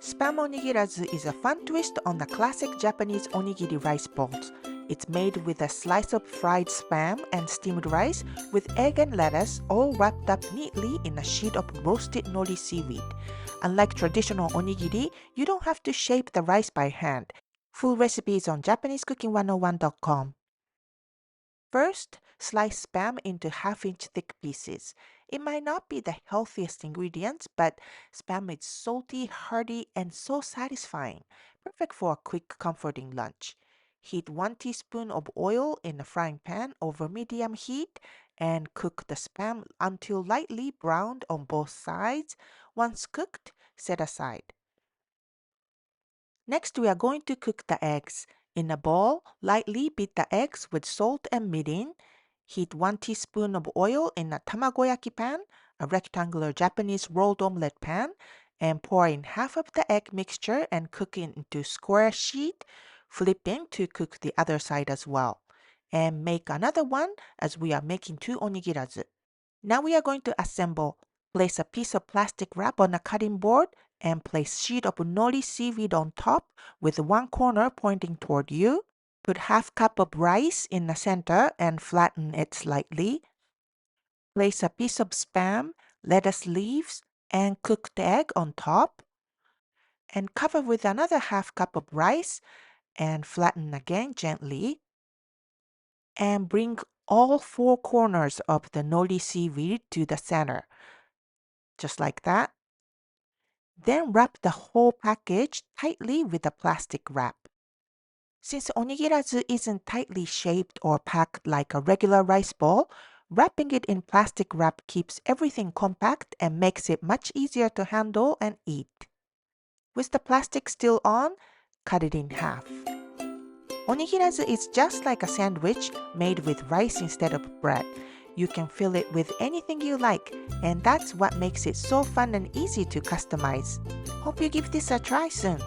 Spam onigirazu is a fun twist on the classic Japanese onigiri rice balls. It's made with a slice of fried spam and steamed rice with egg and lettuce all wrapped up neatly in a sheet of roasted nori seaweed. Unlike traditional onigiri, you don't have to shape the rice by hand. Full recipe is on JapaneseCooking101.com. First, slice spam into half-inch thick pieces. It might not be the healthiest ingredients, but spam is salty, hearty, and so satisfying. Perfect for a quick, comforting lunch. Heat 1 teaspoon of oil in a frying pan over medium heat and cook the spam until lightly browned on both sides. Once cooked, set aside. Next, we are going to cook the eggs. In a bowl, lightly beat the eggs with salt and mirin. Heat 1 teaspoon of oil in a tamagoyaki pan, a rectangular Japanese rolled omelette pan, and pour in half of the egg mixture and cook it into square sheet, flipping to cook the other side as well. And make another one as we are making 2 onigirazu. Now we are going to assemble. Place a piece of plastic wrap on a cutting board and place sheet of nori seaweed on top with one corner pointing toward you. Put half cup of rice in the center and flatten it slightly. Place a piece of spam, lettuce leaves, and cooked egg on top. And cover with another half cup of rice and flatten again gently. And bring all 4 corners of the nori seaweed to the center. Just like that. Then wrap the whole package tightly with a plastic wrap. Since onigirazu isn't tightly shaped or packed like a regular rice ball, wrapping it in plastic wrap keeps everything compact and makes it much easier to handle and eat. With the plastic still on, cut it in half. Onigirazu is just like a sandwich made with rice instead of bread. You can fill it with anything you like, and that's what makes it so fun and easy to customize. Hope you give this a try soon.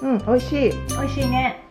美味しい。美味しいね。